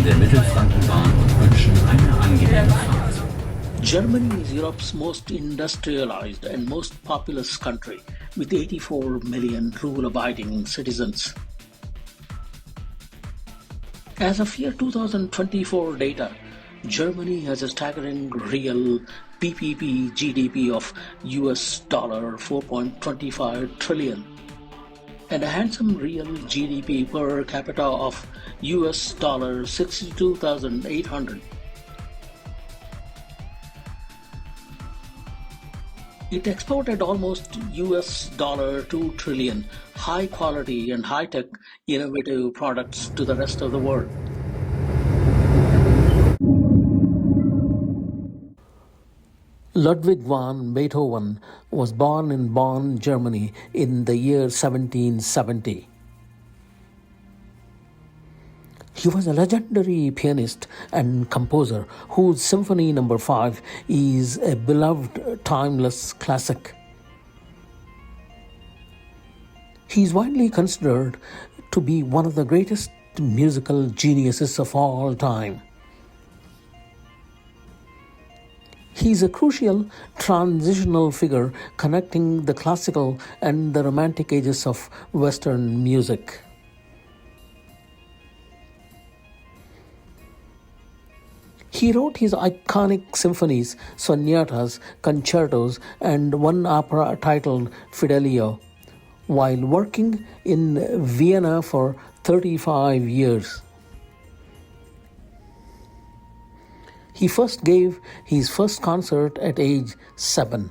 der Mittelfrankenbahn und wünschen eine angenehme Fahrt. Germany is Europe's most industrialized and most populous country, with 84 million rule-abiding citizens. As of year 2024 data, Germany has a staggering real PPP GDP of US dollar 4.25 trillion and a handsome real GDP per capita of US dollar 62,800. It exported almost US dollar 2 trillion high quality and high-tech innovative products to the rest of the world. Ludwig van Beethoven was born in Bonn, Germany in the year 1770. He was a legendary pianist and composer whose Symphony No. 5 is a beloved timeless classic. He is widely considered to be one of the greatest musical geniuses of all time. He is a crucial transitional figure connecting the classical and the romantic ages of Western music. He wrote his iconic symphonies, sonatas, concertos, and one opera titled Fidelio, while working in Vienna for 35 years. He first gave his first concert at age 7.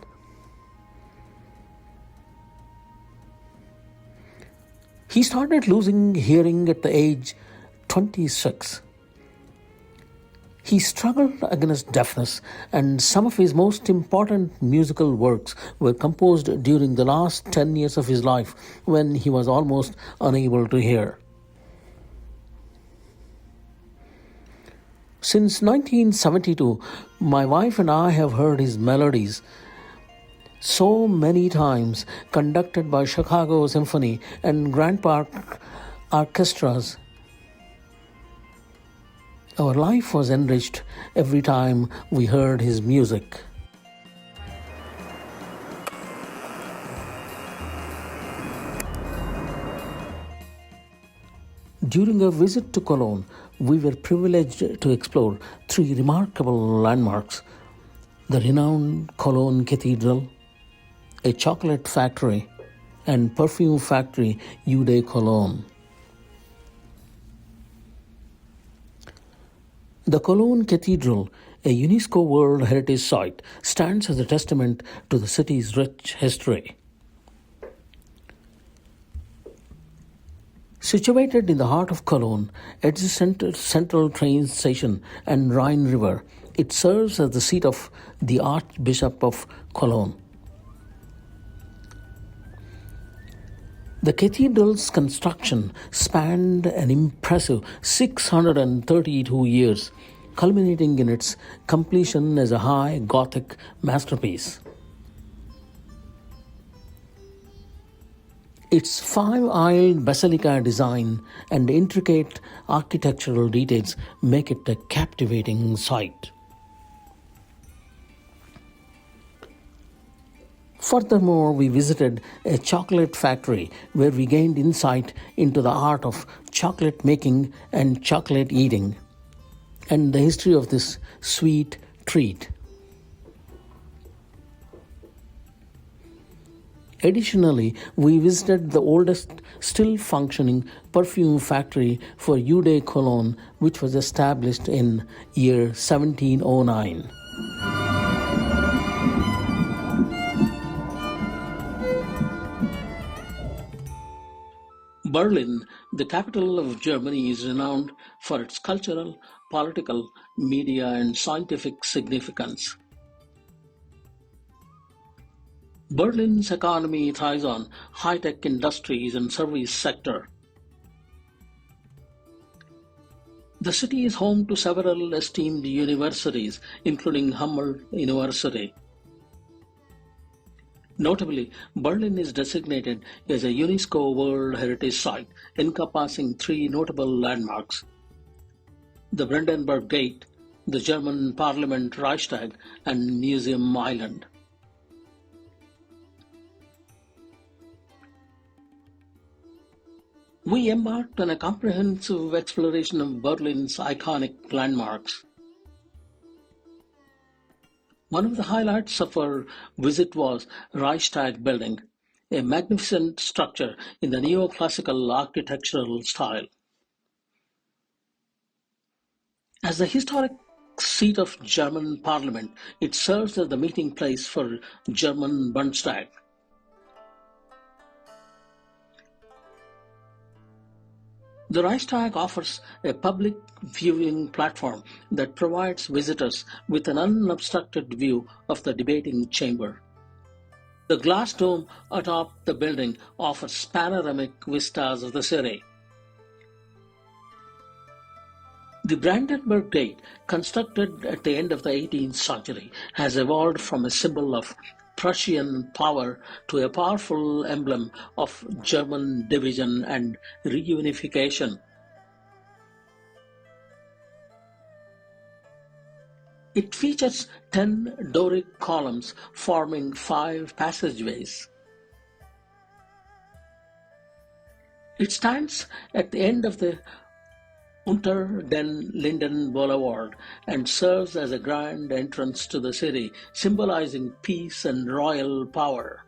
He started losing hearing at the age 26. He struggled against deafness, and some of his most important musical works were composed during the last 10 years of his life when he was almost unable to hear. Since 1972, my wife and I have heard his melodies so many times, conducted by Chicago Symphony and Grand Park orchestras. Our life was enriched every time we heard his music. During a visit to Cologne, we were privileged to explore 3 remarkable landmarks: the renowned Cologne Cathedral, a chocolate factory, and perfume factory Eau de Cologne. The Cologne Cathedral, a UNESCO World Heritage Site, stands as a testament to the city's rich history. Situated in the heart of Cologne, at the central train station and Rhine River, it serves as the seat of the Archbishop of Cologne. The cathedral's construction spanned an impressive 632 years, culminating in its completion as a high Gothic masterpiece. Its 5-aisled basilica design and intricate architectural details make it a captivating sight. Furthermore, we visited a chocolate factory where we gained insight into the art of chocolate making and chocolate eating, and the history of this sweet treat. Additionally, we visited the oldest still functioning perfume factory for Eau de Cologne, which was established in year 1709. Berlin, the capital of Germany, is renowned for its cultural, political, media, and scientific significance. Berlin's economy thrives on high-tech industries and service sector. The city is home to several esteemed universities, including Humboldt University. Notably, Berlin is designated as a UNESCO World Heritage Site, encompassing 3 notable landmarks: the Brandenburg Gate, the German Parliament Reichstag, and Museum Island. We embarked on a comprehensive exploration of Berlin's iconic landmarks. One of the highlights of our visit was Reichstag building, a magnificent structure in the neoclassical architectural style. As the historic seat of German Parliament, it serves as the meeting place for German Bundestag. The Reichstag offers a public viewing platform that provides visitors with an unobstructed view of the debating chamber. The glass dome atop the building offers panoramic vistas of the city. The Brandenburg Gate, constructed at the end of the 18th century, has evolved from a symbol of Prussian power to a powerful emblem of German division and reunification. It features 10 Doric columns forming 5 passageways. It stands at the end of the Unter den Linden Boulevard and serves as a grand entrance to the city, symbolizing peace and royal power.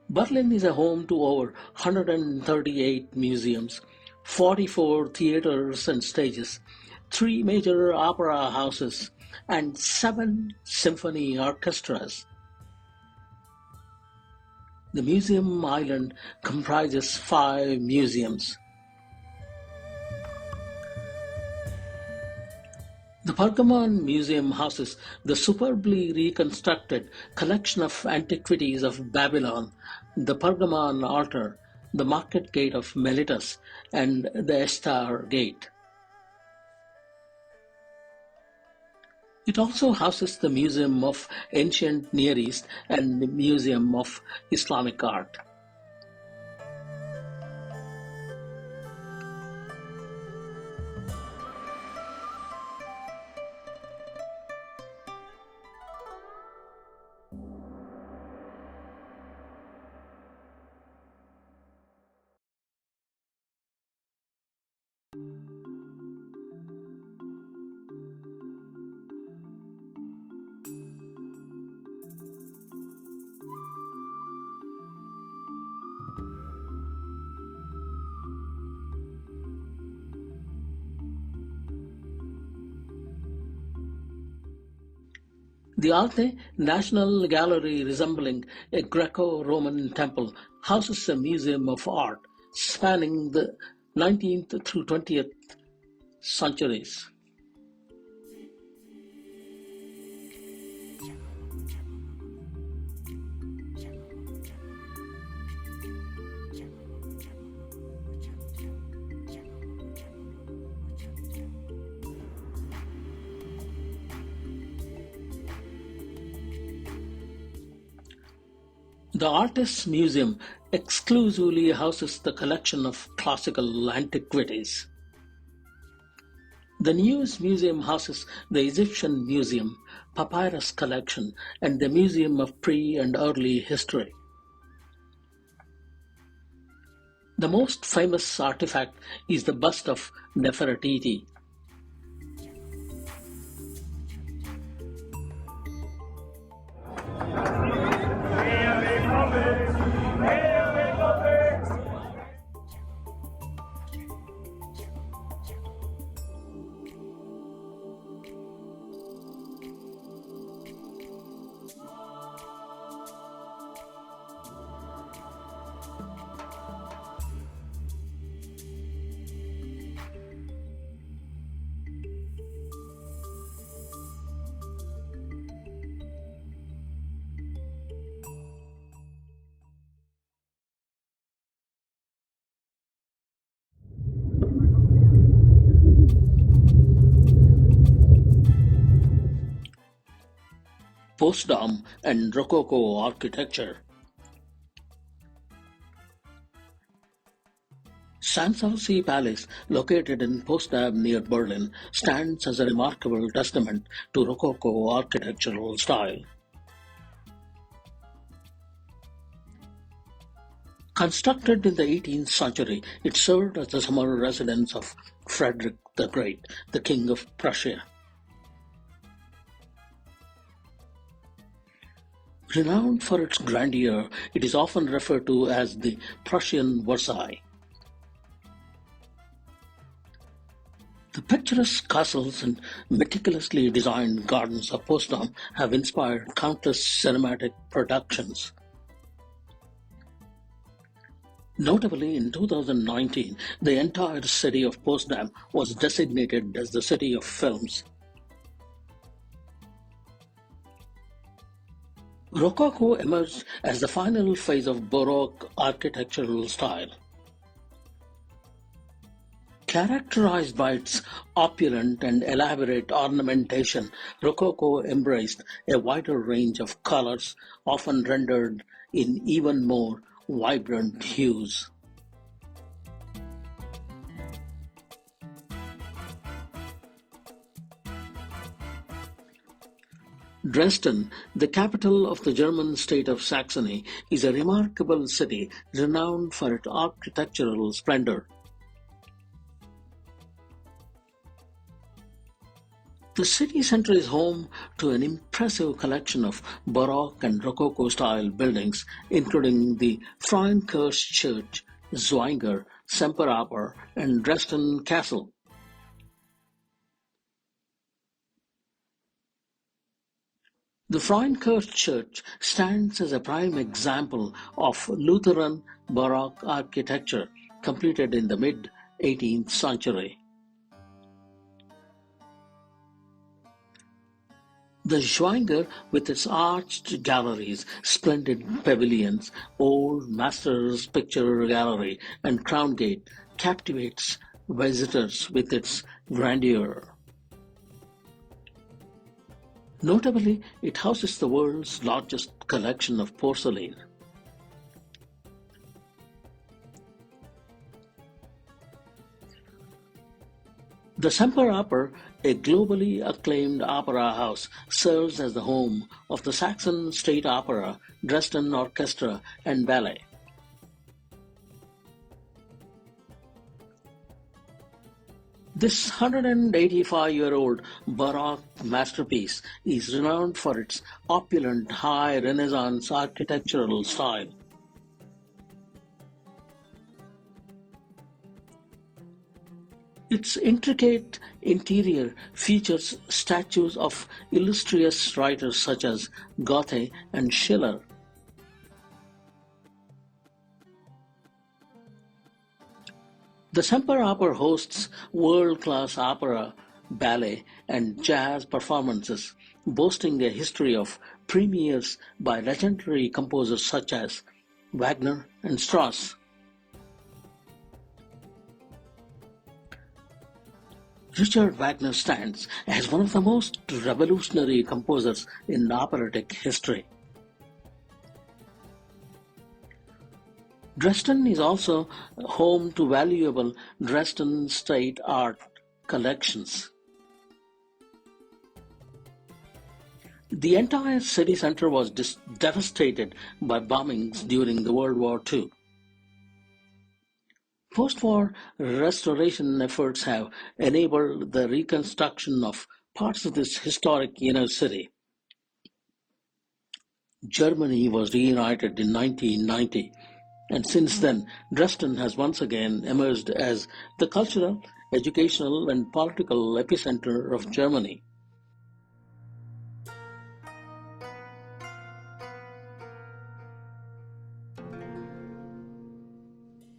Berlin is a home to over 138 museums, 44 theaters and stages, 3 major opera houses, and 7 symphony orchestras. The Museum Island comprises 5 museums. The Pergamon Museum houses the superbly reconstructed collection of antiquities of Babylon, the Pergamon altar, the market gate of Miletus, and the Estar Gate. It also houses the Museum of Ancient Near East and the Museum of Islamic Art. The Alte National Gallery, resembling a Greco-Roman temple, houses a museum of art spanning the 19th through 20th centuries. The Artists Museum exclusively houses the collection of classical antiquities. The newest museum houses the Egyptian Museum, Papyrus Collection, and the Museum of Pre- and Early History. The most famous artifact is the bust of Nefertiti. Post-Dom and Rococo architecture. Sanssouci Palace, located in Potsdam near Berlin, stands as a remarkable testament to Rococo architectural style. Constructed in the 18th century, it served as the summer residence of Frederick the Great, the King of Prussia. Renowned for its grandeur, it is often referred to as the Prussian Versailles. The picturesque castles and meticulously designed gardens of Potsdam have inspired countless cinematic productions. Notably, in 2019, the entire city of Potsdam was designated as the City of Films. Rococo emerged as the final phase of Baroque architectural style. Characterized by its opulent and elaborate ornamentation, Rococo embraced a wider range of colors, often rendered in even more vibrant hues. Dresden, the capital of the German state of Saxony, is a remarkable city renowned for its architectural splendor. The city centre is home to an impressive collection of Baroque and Rococo-style buildings, including the Frauenkirche Church, Zwinger, Semperoper, and Dresden Castle. The Frauenkirche Church stands as a prime example of Lutheran Baroque architecture, completed in the mid-18th century. The Zwinger, with its arched galleries, splendid pavilions, old master's picture gallery, and crown gate, captivates visitors with its grandeur. Notably, it houses the world's largest collection of porcelain. The Semperoper, a globally acclaimed opera house, serves as the home of the Saxon State Opera, Dresden Orchestra, and Ballet. This 185-year-old Baroque masterpiece is renowned for its opulent high Renaissance architectural style. Its intricate interior features statues of illustrious writers such as Goethe and Schiller. The Semperoper hosts world-class opera, ballet, and jazz performances, boasting a history of premieres by legendary composers such as Wagner and Strauss. Richard Wagner stands as one of the most revolutionary composers in operatic history. Dresden is also home to valuable Dresden state art collections. The entire city centre was devastated by bombings during the World War II. Post-war restoration efforts have enabled the reconstruction of parts of this historic inner city. Germany was reunited in 1990, and since then, Dresden has once again emerged as the cultural, educational, and political epicenter of Germany.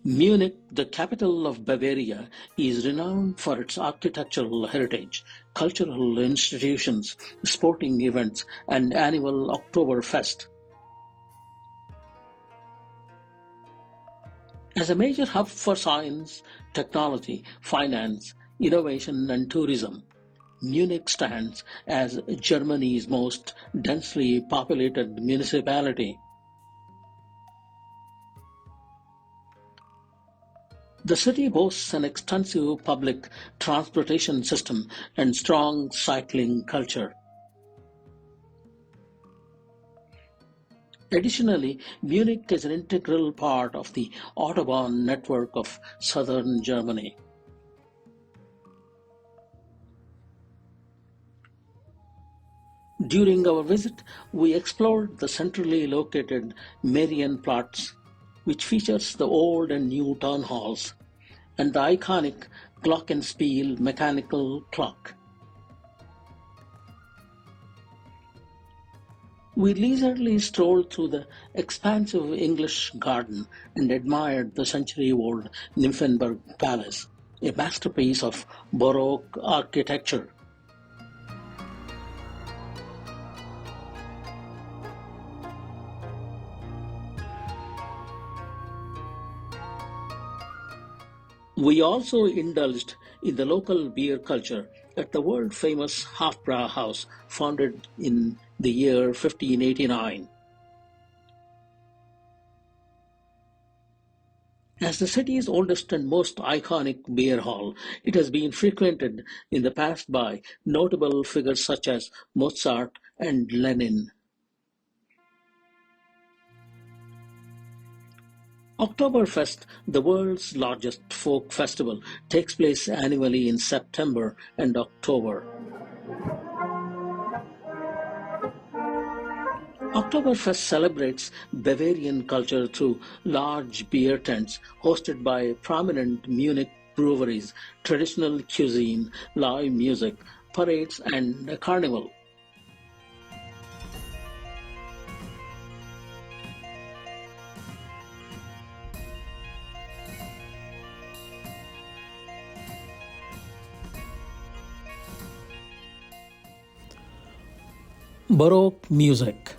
Munich, the capital of Bavaria, is renowned for its architectural heritage, cultural institutions, sporting events, and annual Oktoberfest. As a major hub for science, technology, finance, innovation, and tourism, Munich stands as Germany's most densely populated municipality. The city boasts an extensive public transportation system and strong cycling culture. Additionally, Munich is an integral part of the Autobahn network of southern Germany. During our visit, we explored the centrally located Marienplatz, which features the old and new town halls, and the iconic glockenspiel mechanical clock. We leisurely strolled through the expansive English garden and admired the century-old Nymphenburg Palace, a masterpiece of Baroque architecture. We also indulged in the local beer culture at the world-famous Hofbrauhaus, founded in the year 1589. As the city's oldest and most iconic beer hall, it has been frequented in the past by notable figures such as Mozart and Lenin. Oktoberfest, the world's largest folk festival, takes place annually in September and October. Oktoberfest celebrates Bavarian culture through large beer tents hosted by prominent Munich breweries, traditional cuisine, live music, parades, and a carnival. Baroque music.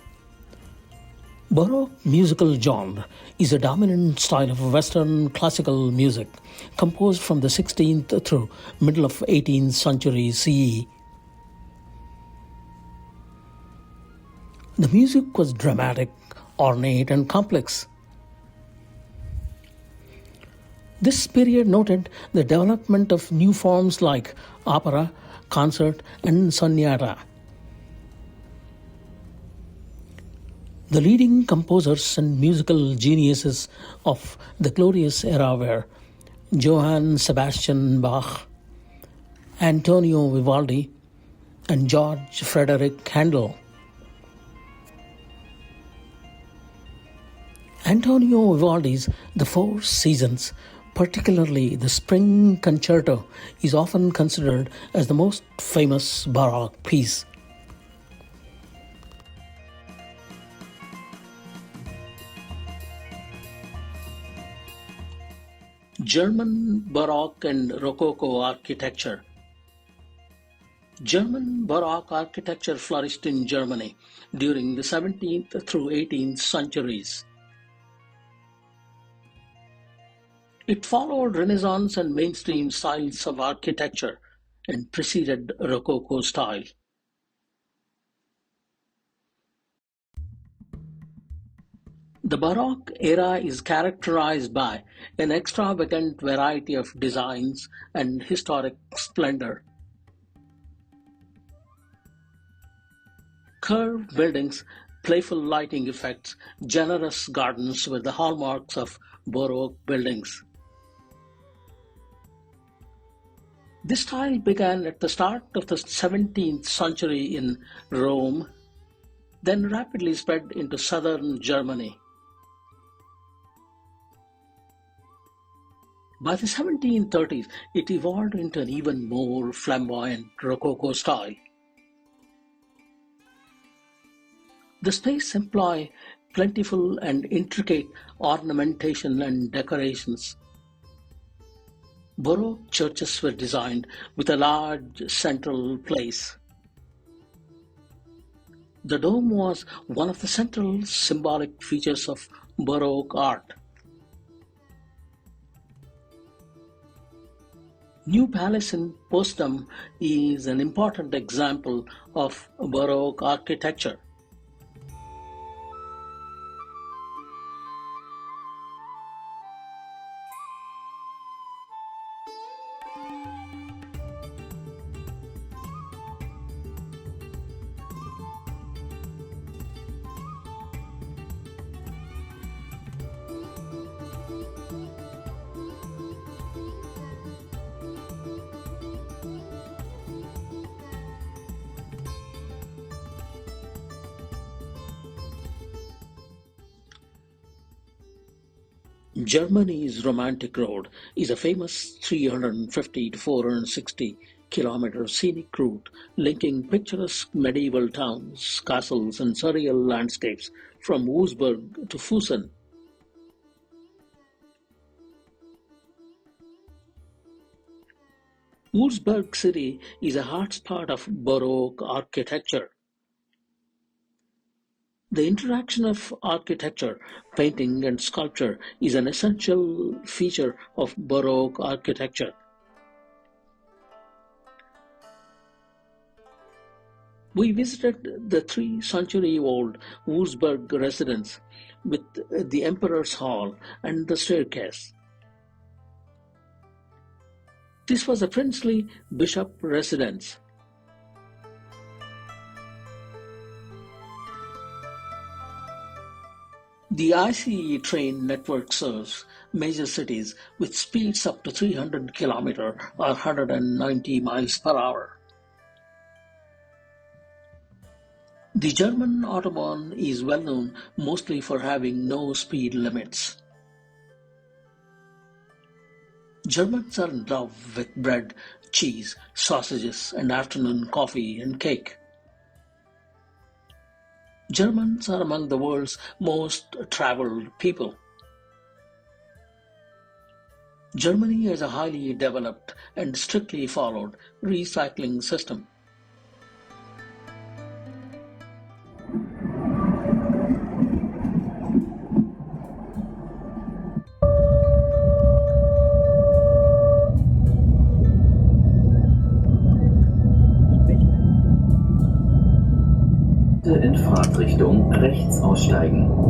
Baroque musical genre is a dominant style of Western classical music composed from the 16th through middle of 18th century CE. The music was dramatic, ornate, and complex. This period noted the development of new forms like opera, concert, and sonata. The leading composers and musical geniuses of the glorious era were Johann Sebastian Bach, Antonio Vivaldi, and George Frederick Handel. Antonio Vivaldi's The Four Seasons, particularly the Spring Concerto, is often considered as the most famous Baroque piece. German Baroque and Rococo architecture. German Baroque architecture flourished in Germany during the 17th through 18th centuries. It followed Renaissance and mainstream styles of architecture and preceded Rococo style. The Baroque era is characterized by an extravagant variety of designs and historic splendor. Curved buildings, playful lighting effects, generous gardens were the hallmarks of Baroque buildings. This style began at the start of the 17th century in Rome, then rapidly spread into southern Germany. By the 1730s, it evolved into an even more flamboyant Rococo style. The space employ plentiful and intricate ornamentation and decorations. Baroque churches were designed with a large central place. The dome was one of the central symbolic features of Baroque art. New Palace in Potsdam is an important example of Baroque architecture. Germany's Romantic Road is a famous 350 to 460 kilometer scenic route linking picturesque medieval towns, castles, and surreal landscapes from Wurzburg to Fussen. Wurzburg city is a hotspot of Baroque architecture. The interaction of architecture, painting, and sculpture is an essential feature of Baroque architecture. We visited the 3-century-old Wurzburg Residence with the Emperor's Hall and the staircase. This was a princely bishop residence. The ICE train network serves major cities with speeds up to 300 km or 190 miles per hour. The German Autobahn is well known mostly for having no speed limits. Germans are in love with bread, cheese, sausages, and afternoon coffee and cake. Germans are among the world's most traveled people. Germany has a highly developed and strictly followed recycling system. In Fahrtrichtung rechts aussteigen.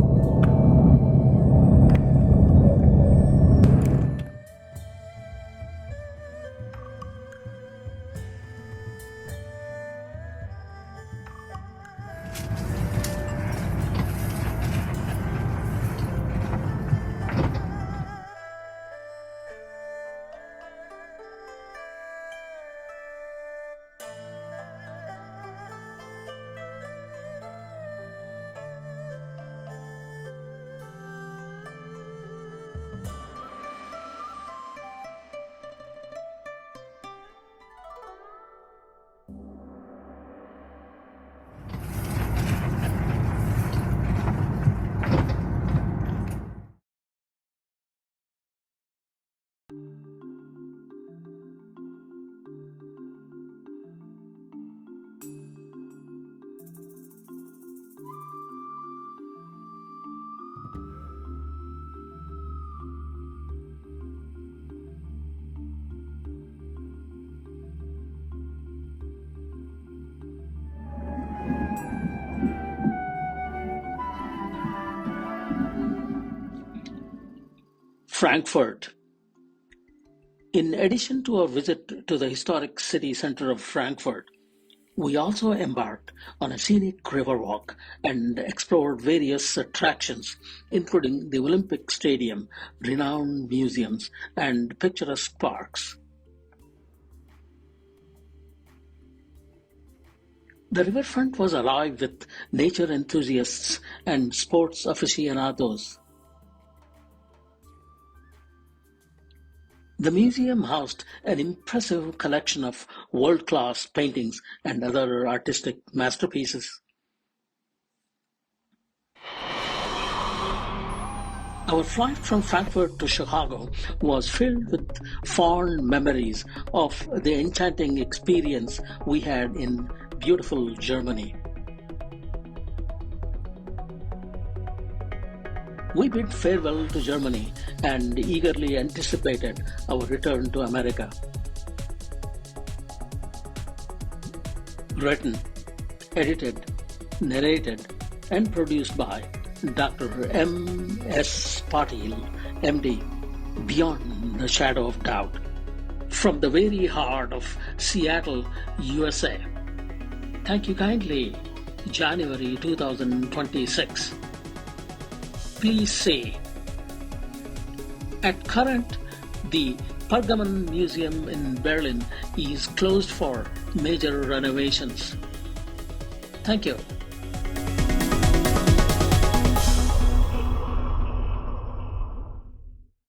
Frankfurt. In addition to our visit to the historic city center of Frankfurt, we also embarked on a scenic river walk and explored various attractions, including the Olympic Stadium, renowned museums, and picturesque parks. The riverfront was alive with nature enthusiasts and sports aficionados. The museum housed an impressive collection of world-class paintings and other artistic masterpieces. Our flight from Frankfurt to Chicago was filled with fond memories of the enchanting experience we had in beautiful Germany. We bid farewell to Germany and eagerly anticipated our return to America. Written, edited, narrated, and produced by Dr. M.S. Patil, MD, Beyond the Shadow of Doubt, from the very heart of Seattle, USA. Thank you kindly, January 2026. Please say, at current, the Pergamon Museum in Berlin is closed for major renovations. Thank you.